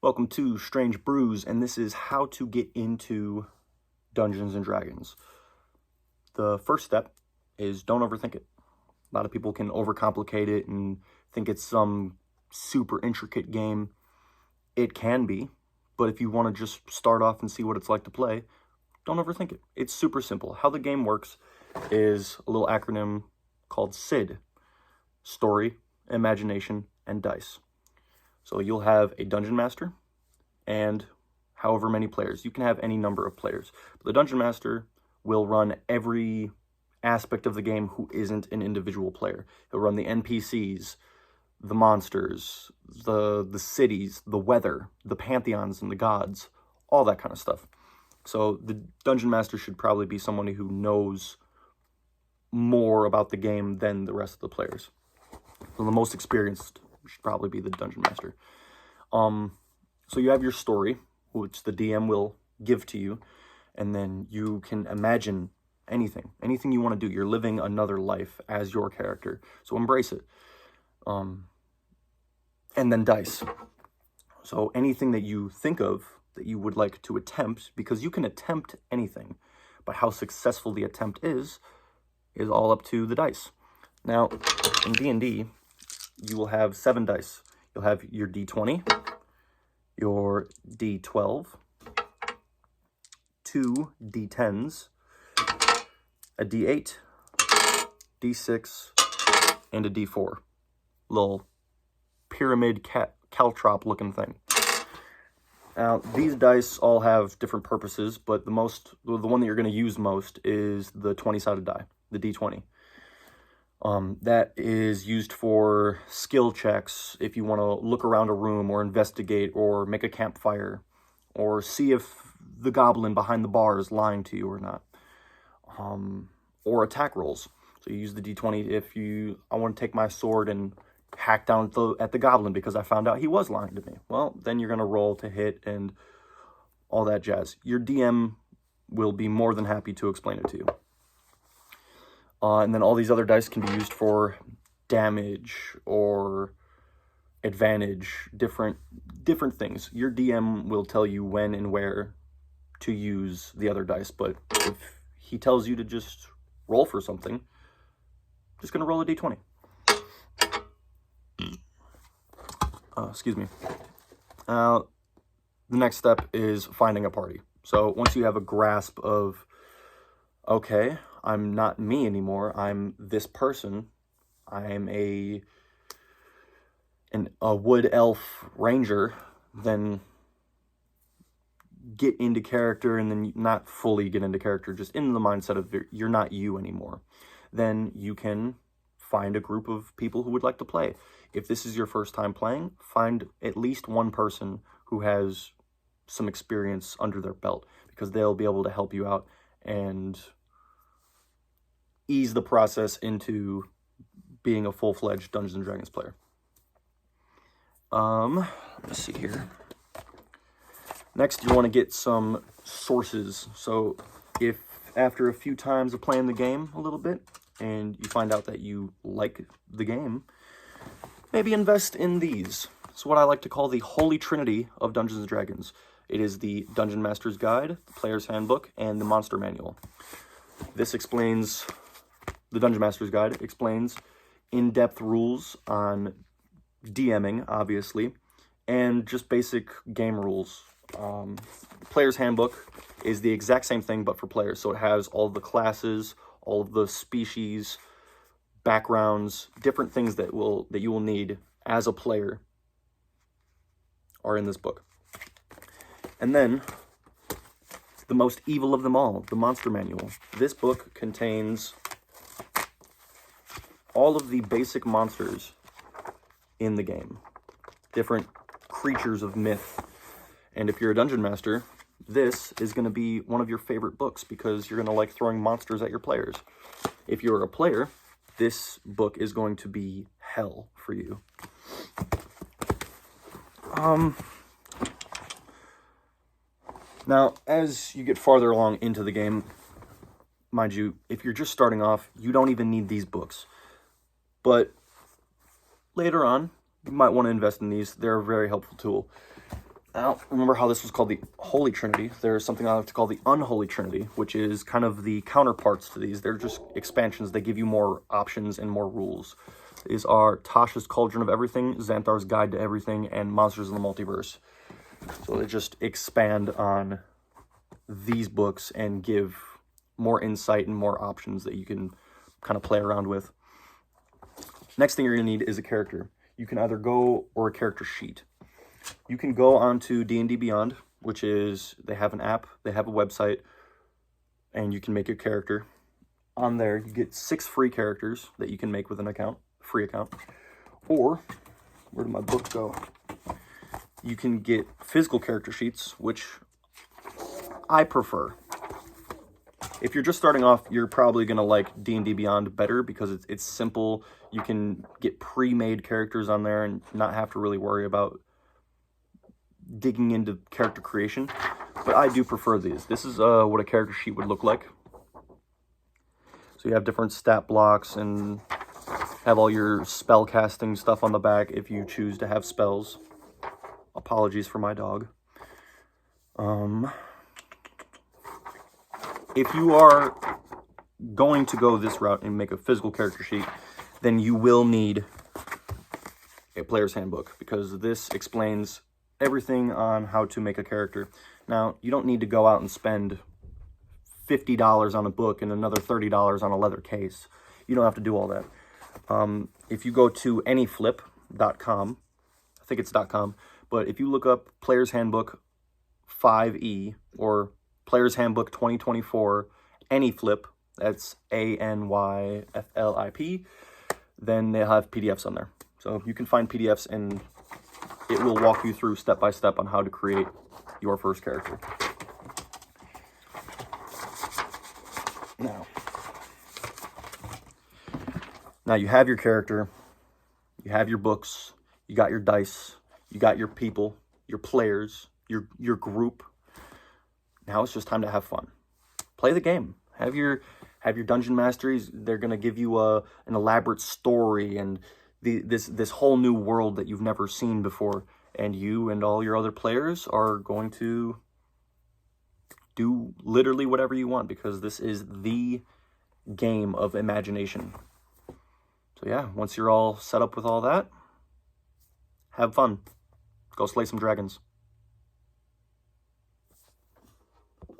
Welcome to Strange Brews, and this is how to get into Dungeons & Dragons. The first step is don't overthink it. A lot of people can overcomplicate it and think it's some super intricate game. It can be, but if you want to just start off and see what it's like to play, don't overthink it. It's super simple. How the game works is a little acronym called SID. Story, Imagination, and Dice. So you'll have a Dungeon Master and however many players. You can have any number of players. But the Dungeon Master will run every aspect of the game who isn't an individual player. He'll run the NPCs, the monsters, the cities, the weather, the pantheons and the gods, all that kind of stuff. So the Dungeon Master should probably be someone who knows more about the game than the rest of the players. So the most experienced should probably be the Dungeon Master. So you have your story, which the DM will give to you, and then you can imagine anything you want to do. You're living another life as your character, so embrace it. And then dice. So anything that you think of that you would like to attempt, because you can attempt anything, but how successful the attempt is all up to the dice. Now, in D&D, you will have 7 dice. You'll have your D20, your D12, 2 D10s, a D8, D6, and a D4. Little pyramid caltrop looking thing. Now, these dice all have different purposes, but the one that you're going to use most is the 20-sided die, the D20. That is used for skill checks if you want to look around a room or investigate or make a campfire or see if the goblin behind the bar is lying to you or not. Or attack rolls. So you use the D20 if I want to take my sword and hack down at the goblin because I found out he was lying to me. Well, then you're going to roll to hit and all that jazz. Your DM will be more than happy to explain it to you. And then all these other dice can be used for damage or advantage, different things. Your DM will tell you when and where to use the other dice, but if he tells you to just roll for something, just going to roll a D20. Excuse me. The next step is finding a party. So once you have a grasp of, okay, I'm not me anymore, I'm this person, I'm a wood elf ranger, then get into character, and then not fully get into character, just in the mindset of you're not you anymore. Then you can find a group of people who would like to play. If this is your first time playing, find at least one person who has some experience under their belt, because they'll be able to help you out and ease the process into being a full-fledged Dungeons & Dragons player. Let's see here. Next, you want to get some sources. So if after a few times of playing the game a little bit, and you find out that you like the game, maybe invest in these. It's what I like to call the Holy Trinity of Dungeons & Dragons. It is the Dungeon Master's Guide, the Player's Handbook, and the Monster Manual. This explains, the Dungeon Master's Guide explains in-depth rules on DMing, obviously, and just basic game rules. Player's Handbook is the exact same thing, but for players. So it has all the classes, all of the species, backgrounds, different things that you will need as a player are in this book. And then, the most evil of them all, the Monster Manual. This book contains all of the basic monsters in the game. Different creatures of myth. And if you're a Dungeon Master, this is going to be one of your favorite books because you're going to like throwing monsters at your players. If you're a player, this book is going to be hell for you. Now, as you get farther along into the game, mind you, if you're just starting off, you don't even need these books. But later on, you might want to invest in these. They're a very helpful tool. Now, remember how this was called the Holy Trinity? There's something I like to call the Unholy Trinity, which is kind of the counterparts to these. They're just expansions. They give you more options and more rules. These are Tasha's Cauldron of Everything, Xanthar's Guide to Everything, and Monsters in the Multiverse. So they just expand on these books and give more insight and more options that you can kind of play around with. Next thing you're going to need is a character. You can either go or a character sheet. You can go onto D&D Beyond, which is, they have an app, they have a website, and you can make your character. On there, you get 6 free characters that you can make with an account, free account. Or, where did my book go? You can get physical character sheets, which I prefer. If you're just starting off, you're probably going to like D&D Beyond better because it's simple. You can get pre-made characters on there and not have to really worry about digging into character creation. But I do prefer these. This is what a character sheet would look like. So you have different stat blocks and have all your spell casting stuff on the back if you choose to have spells. Apologies for my dog. If you are going to go this route and make a physical character sheet, then you will need a player's handbook, because this explains everything on how to make a character. Now, you don't need to go out and spend $50 on a book and another $30 on a leather case. You don't have to do all that. If you go to anyflip.com, I think it's .com, but if you look up Player's Handbook 5e or Player's Handbook 2024 Anyflip, that's ANYFLIP, then they'll have PDFs on there. So you can find PDFs and it will walk you through step by step on how to create your first character. Now you have your character, you have your books, you got your dice, you got your people, your players, your group. Now it's just time to have fun. Play the game. Have your dungeon masteries. They're gonna give you an elaborate story and this whole new world that you've never seen before, and you and all your other players are going to do literally whatever you want, because this is the game of imagination. So yeah, once you're all set up with all that, have fun. Go slay some dragons.